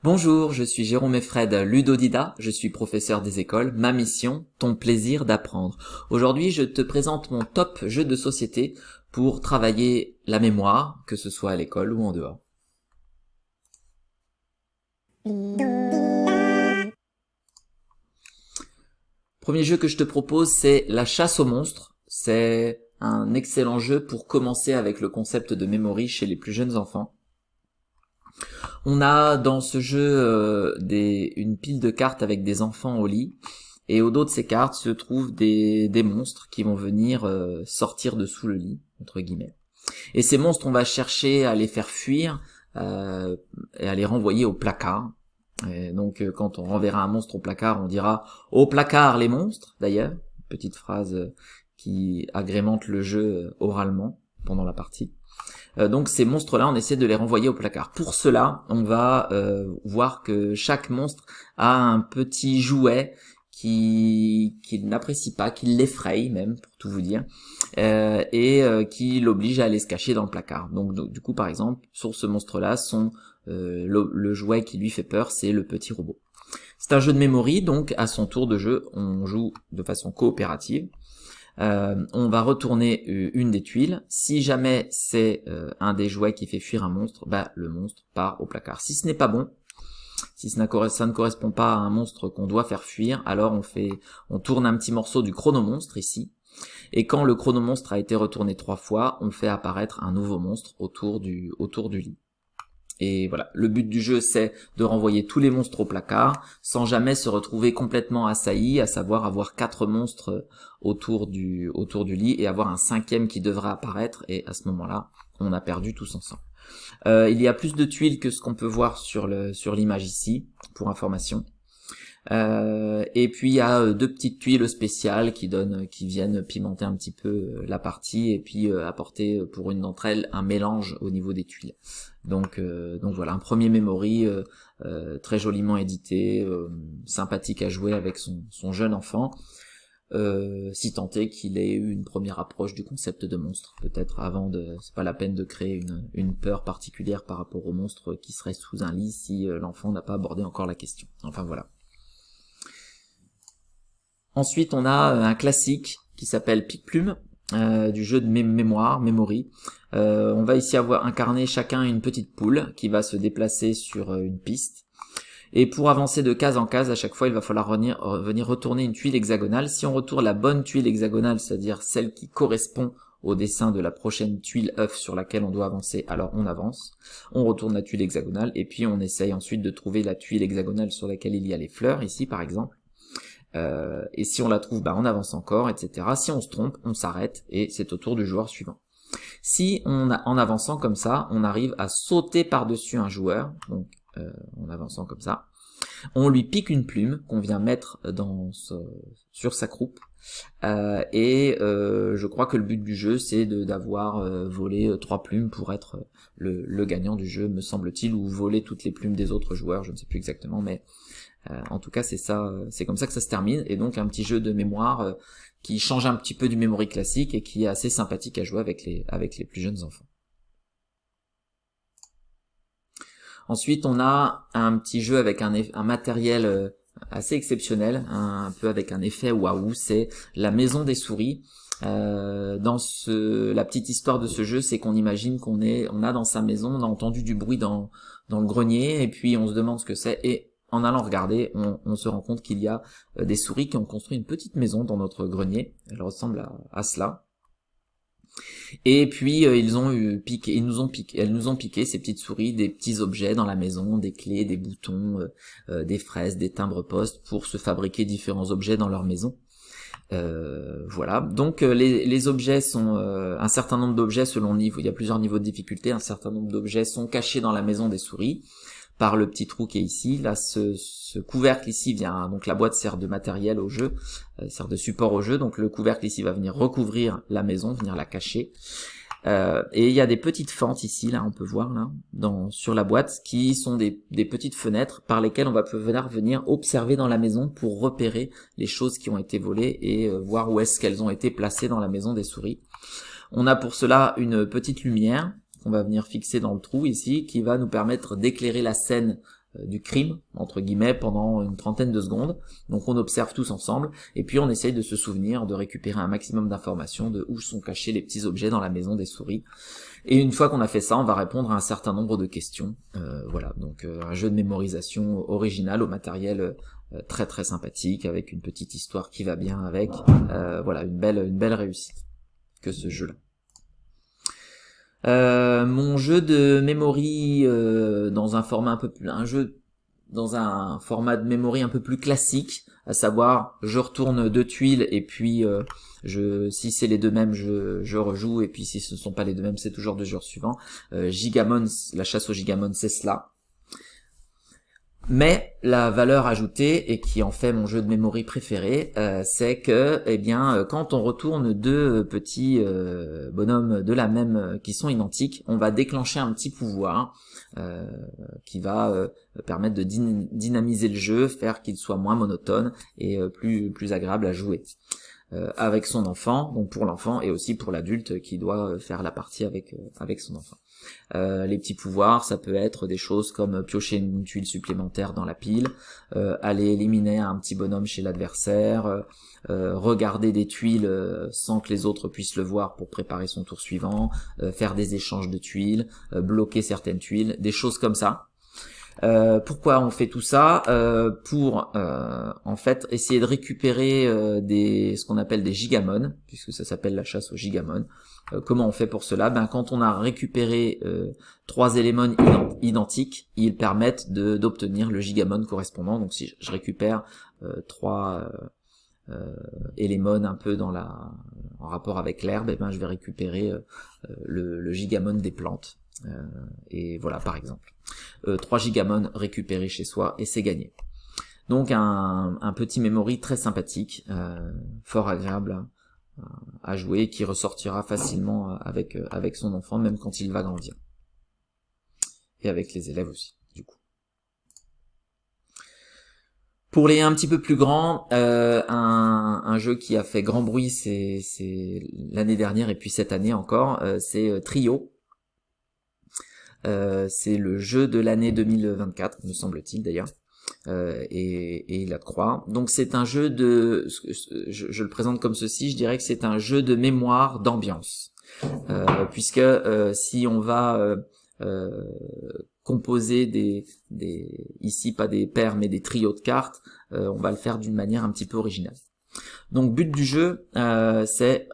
Bonjour, je suis Jérôme Effred, ludodida, je suis professeur des écoles. Ma mission, ton plaisir d'apprendre. Aujourd'hui, je te présente mon top jeu de société pour travailler la mémoire, que ce soit à l'école ou en dehors. Premier jeu que je te propose, c'est la chasse aux monstres. C'est un excellent jeu pour commencer avec le concept de memory chez les plus jeunes enfants. On a dans ce jeu une pile de cartes avec des enfants au lit, et au dos de ces cartes se trouvent des monstres qui vont venir sortir de sous le lit, entre guillemets. Et ces monstres, on va chercher à les faire fuir et à les renvoyer au placard. Et donc quand on renverra un monstre au placard, on dira « Au placard les monstres !» d'ailleurs, petite phrase qui agrémente le jeu oralement pendant la partie. Donc ces monstres-là, on essaie de les renvoyer au placard. Pour cela, on va voir que chaque monstre a un petit jouet qu'il n'apprécie pas, qui l'effraie même, pour tout vous dire, et qui l'oblige à aller se cacher dans le placard. Donc du coup, par exemple, sur ce monstre-là, le jouet qui lui fait peur, c'est le petit robot. C'est un jeu de memory, donc à son tour de jeu, on joue de façon coopérative. On va retourner une des tuiles. Si jamais c'est un des jouets qui fait fuir un monstre, le monstre part au placard. Si ce n'est pas bon, si ça ne correspond pas à un monstre qu'on doit faire fuir, alors on tourne un petit morceau du chronomonstre ici, et quand le chronomonstre a été retourné 3 fois, on fait apparaître un nouveau monstre autour du lit. Et voilà, le but du jeu, c'est de renvoyer tous les monstres au placard, sans jamais se retrouver complètement assailli, à savoir avoir 4 monstres autour du lit, et avoir un 5e qui devra apparaître, et à ce moment-là, on a perdu tous ensemble. Il y a plus de tuiles que ce qu'on peut voir sur l'image ici, pour information. Et puis il y a 2 petites tuiles spéciales qui viennent pimenter un petit peu la partie, et puis apporter pour une d'entre elles un mélange au niveau des tuiles. Donc voilà, un premier memory très joliment édité, sympathique à jouer avec son jeune enfant, si tant est qu'il ait eu une première approche du concept de monstre, peut-être c'est pas la peine de créer une peur particulière par rapport au monstre qui serait sous un lit si l'enfant n'a pas abordé encore la question. Enfin voilà. Ensuite, on a un classique qui s'appelle Pique-Plume, du jeu de mémoire, memory. On va ici incarner chacun une petite poule qui va se déplacer sur une piste. Et pour avancer de case en case, à chaque fois, il va falloir venir retourner une tuile hexagonale. Si on retourne la bonne tuile hexagonale, c'est-à-dire celle qui correspond au dessin de la prochaine tuile œuf sur laquelle on doit avancer, alors on avance. On retourne la tuile hexagonale, et puis on essaye ensuite de trouver la tuile hexagonale sur laquelle il y a les fleurs, ici par exemple. Et si on la trouve, on avance encore, etc. Si on se trompe, on s'arrête, et c'est au tour du joueur suivant. Si en avançant comme ça, on arrive à sauter par-dessus un joueur, donc en avançant comme ça, on lui pique une plume qu'on vient mettre sur sa croupe, et je crois que le but du jeu, c'est d'avoir volé 3 plumes pour être le gagnant du jeu, me semble-t-il, ou voler toutes les plumes des autres joueurs, je ne sais plus exactement, mais en tout cas, c'est comme ça que ça se termine, et donc un petit jeu de mémoire qui change un petit peu du memory classique et qui est assez sympathique à jouer avec les plus jeunes enfants. Ensuite, on a un petit jeu avec un matériel assez exceptionnel, un peu avec un effet waouh, c'est la maison des souris. La petite histoire de ce jeu, c'est qu'on imagine qu'on a dans sa maison, on a entendu du bruit dans le grenier, et puis on se demande ce que c'est, et en allant regarder, on se rend compte qu'il y a des souris qui ont construit une petite maison dans notre grenier. Elle ressemble à cela. Et puis elles nous ont piqué ces petites souris des petits objets dans la maison, des clés, des boutons, des fraises, des timbres-poste, pour se fabriquer différents objets dans leur maison. Voilà, donc les objets sont un certain nombre d'objets selon le niveau, il y a plusieurs niveaux de difficulté, un certain nombre d'objets sont cachés dans la maison des souris par le petit trou qui est ici. Là, ce couvercle ici vient, donc la boîte sert de matériel au jeu, sert de support au jeu, donc le couvercle ici va venir recouvrir la maison, venir la cacher. Et il y a des petites fentes ici, là, on peut voir là, sur la boîte, qui sont des petites fenêtres par lesquelles on va pouvoir venir observer dans la maison pour repérer les choses qui ont été volées et voir où est-ce qu'elles ont été placées dans la maison des souris. On a pour cela une petite lumière qu'on va venir fixer dans le trou ici, qui va nous permettre d'éclairer la scène du crime, entre guillemets, pendant une trentaine de secondes. Donc on observe tous ensemble, et puis on essaye de se souvenir, de récupérer un maximum d'informations de où sont cachés les petits objets dans la maison des souris. Et une fois qu'on a fait ça, on va répondre à un certain nombre de questions. Voilà, donc un jeu de mémorisation original au matériel très très sympathique, avec une petite histoire qui va bien avec. Voilà, une belle réussite que ce jeu-là. Mon jeu de memory dans un format dans un format de memory un peu plus classique, à savoir je retourne 2 tuiles et puis si c'est les deux mêmes je rejoue, et puis si ce ne sont pas les deux mêmes c'est toujours 2 joueurs suivants. Gigamon, la chasse au Gigamon, c'est cela. Mais la valeur ajoutée, et qui en fait mon jeu de memory préféré, c'est que, eh bien, quand on retourne 2 petits bonhommes de la même, qui sont identiques, on va déclencher un petit pouvoir qui va permettre de dynamiser le jeu, faire qu'il soit moins monotone et plus agréable à jouer avec son enfant, donc pour l'enfant et aussi pour l'adulte qui doit faire la partie avec son enfant. Les petits pouvoirs, ça peut être des choses comme piocher une tuile supplémentaire dans la pile, aller éliminer un petit bonhomme chez l'adversaire, regarder des tuiles sans que les autres puissent le voir pour préparer son tour suivant, faire des échanges de tuiles, bloquer certaines tuiles, des choses comme ça. Pourquoi on fait tout ça? Pour en fait essayer de récupérer ce qu'on appelle des gigamon, puisque ça s'appelle la chasse aux gigamon. Comment on fait pour cela? Quand on a récupéré 3 éléments identiques, ils permettent d'obtenir le gigamon correspondant. Donc si je récupère 3 éléments un peu en rapport avec l'herbe, je vais récupérer le gigamon des plantes. Et voilà, par exemple 3 gigamon récupérés chez soi, et c'est gagné. Donc un petit memory très sympathique, fort agréable à jouer, qui ressortira facilement avec son enfant, même quand il va grandir, et avec les élèves aussi, du coup. Pour les un petit peu plus grands, un jeu qui a fait grand bruit c'est l'année dernière et puis cette année encore, c'est Trio. C'est le jeu de l'année 2024, me semble-t-il d'ailleurs, et il a de croire. Donc c'est un jeu je le présente comme ceci, je dirais que c'est un jeu de mémoire d'ambiance, puisque si on va composer ici pas des paires mais des trios de cartes, on va le faire d'une manière un petit peu originale. Donc but du jeu, c'est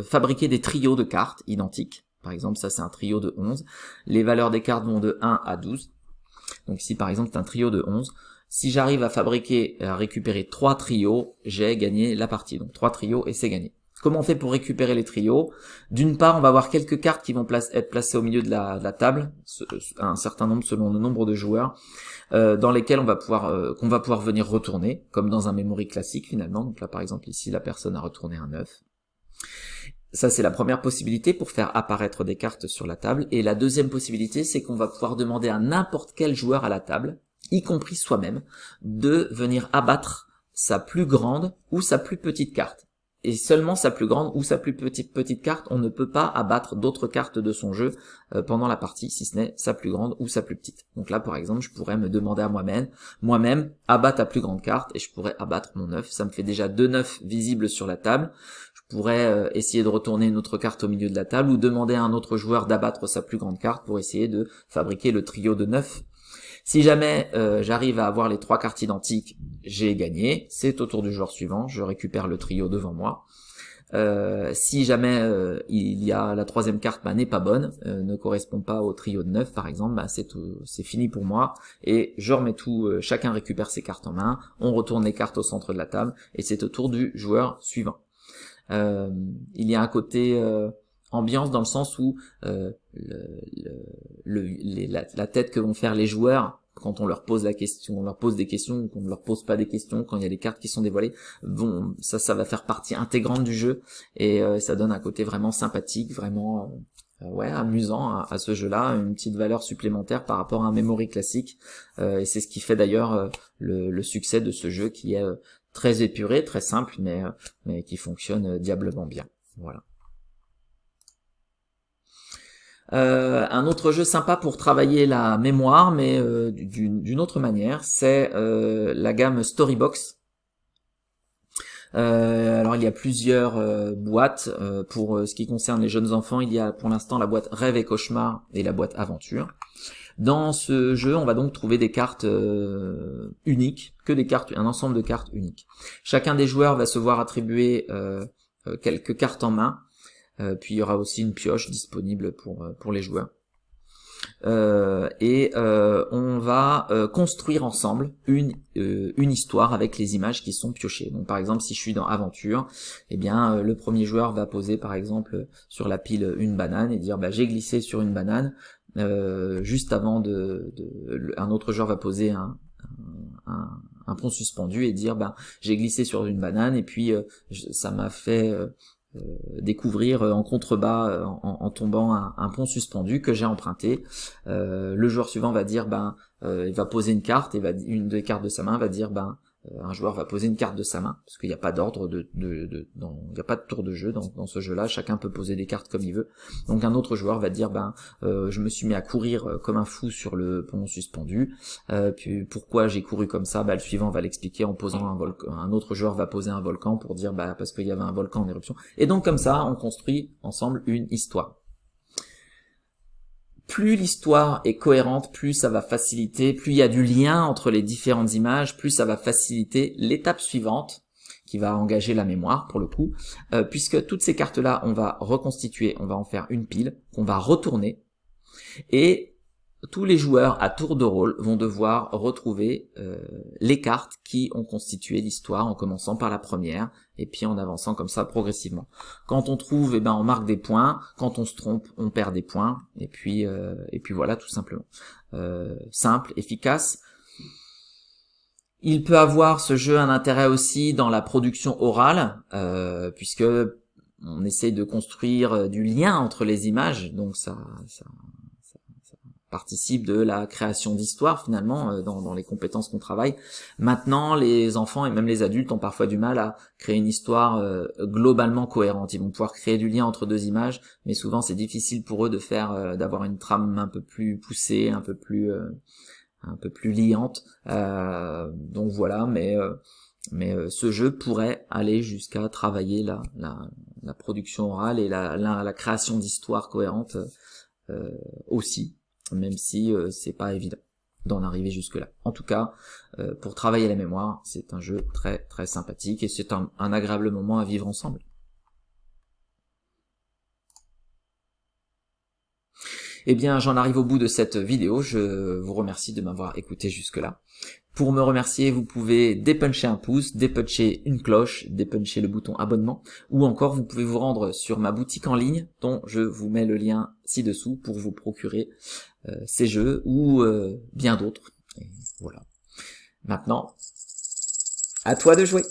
fabriquer des trios de cartes identiques. Par exemple, ça c'est un trio de 11. Les valeurs des cartes vont de 1 à 12. Donc ici par exemple c'est un trio de 11. Si j'arrive à récupérer 3 trios, j'ai gagné la partie. Donc 3 trios et c'est gagné. Comment on fait pour récupérer les trios? D'une part, on va avoir quelques cartes qui vont être placées au milieu de la table, un certain nombre selon le nombre de joueurs, dans lesquels qu'on va pouvoir venir retourner, comme dans un memory classique finalement. Donc là par exemple ici la personne a retourné un 9. Ça, c'est la première possibilité pour faire apparaître des cartes sur la table. Et la deuxième possibilité, c'est qu'on va pouvoir demander à n'importe quel joueur à la table, y compris soi-même, de venir abattre sa plus grande ou sa plus petite carte. Et seulement sa plus grande ou sa plus petite carte, on ne peut pas abattre d'autres cartes de son jeu pendant la partie, si ce n'est sa plus grande ou sa plus petite. Donc là, par exemple, je pourrais me demander à moi-même, abat ta plus grande carte, et je pourrais abattre mon 9. Ça me fait déjà 2 9 visibles sur la table. Je pourrais essayer de retourner une autre carte au milieu de la table, ou demander à un autre joueur d'abattre sa plus grande carte pour essayer de fabriquer le trio de 9. Si jamais j'arrive à avoir les 3 cartes identiques, j'ai gagné, c'est au tour du joueur suivant, je récupère le trio devant moi. Si jamais il y a la 3e carte n'est pas bonne, ne correspond pas au trio de 9 par exemple, c'est fini pour moi, et je remets tout, chacun récupère ses cartes en main, on retourne les cartes au centre de la table, et c'est au tour du joueur suivant. Il y a un côté ambiance dans le sens où la tête que vont faire les joueurs quand on leur pose des questions, ou qu'on ne leur pose pas des questions, quand il y a des cartes qui sont dévoilées, ça va faire partie intégrante du jeu, et ça donne un côté vraiment sympathique, vraiment amusant à ce jeu-là, une petite valeur supplémentaire par rapport à un memory classique, et c'est ce qui fait d'ailleurs le succès de ce jeu, qui est très épuré, très simple, mais qui fonctionne diablement bien. Voilà. Un autre jeu sympa pour travailler la mémoire, mais d'une autre manière, c'est la gamme Storybox. Alors il y a plusieurs boîtes. Pour ce qui concerne les jeunes enfants, il y a pour l'instant la boîte Rêve et Cauchemar et la boîte Aventure. Dans ce jeu, on va donc trouver des cartes uniques, un ensemble de cartes uniques. Chacun des joueurs va se voir attribuer quelques cartes en main. Puis il y aura aussi une pioche disponible pour les joueurs. On va construire ensemble une histoire avec les images qui sont piochées. Donc par exemple, si je suis dans Aventure, eh bien le premier joueur va poser par exemple sur la pile une banane et dire j'ai glissé sur une banane. Juste avant un autre joueur va poser un pont suspendu et dire j'ai glissé sur une banane et puis ça m'a fait découvrir en contrebas en tombant un pont suspendu que j'ai emprunté. Le joueur suivant va dire il va poser une carte et une des cartes de sa main va dire un joueur va poser une carte de sa main parce qu'il n'y a pas d'ordre il n'y a pas de tour de jeu dans ce jeu-là, chacun peut poser des cartes comme il veut. Donc un autre joueur va dire je me suis mis à courir comme un fou sur le pont suspendu. Puis pourquoi j'ai couru comme ça, le suivant va l'expliquer en posant un volcan. Un autre joueur va poser un volcan pour dire parce qu'il y avait un volcan en éruption. Et donc comme ça, on construit ensemble une histoire. Plus l'histoire est cohérente, plus ça va faciliter, plus il y a du lien entre les différentes images, plus ça va faciliter l'étape suivante, qui va engager la mémoire pour le coup, puisque toutes ces cartes-là, on va reconstituer, on va en faire une pile, qu'on va retourner, et tous les joueurs à tour de rôle vont devoir retrouver les cartes qui ont constitué l'histoire en commençant par la première et puis en avançant comme ça progressivement. Quand on trouve, on marque des points. Quand on se trompe, on perd des points. Et puis voilà, tout simplement. Simple, efficace. Il peut avoir ce jeu un intérêt aussi dans la production orale, puisque on essaye de construire du lien entre les images, donc ça participe de la création d'histoire finalement dans les compétences qu'on travaille. Maintenant, les enfants et même les adultes ont parfois du mal à créer une histoire globalement cohérente. Ils vont pouvoir créer du lien entre deux images, mais souvent c'est difficile pour eux de d'avoir une trame un peu plus poussée, un peu plus liante. Donc voilà, mais ce jeu pourrait aller jusqu'à travailler la production orale et la création d'histoires cohérentes aussi. Même si c'est pas évident d'en arriver jusque là. En tout cas, pour travailler la mémoire, c'est un jeu très très sympathique et c'est un agréable moment à vivre ensemble. Eh bien, j'en arrive au bout de cette vidéo. Je vous remercie de m'avoir écouté jusque là. Pour me remercier, vous pouvez dépuncher un pouce, dépuncher une cloche, dépuncher le bouton abonnement, ou encore vous pouvez vous rendre sur ma boutique en ligne, dont je vous mets le lien ci-dessous pour vous procurer ces jeux ou bien d'autres. Voilà. Maintenant, à toi de jouer.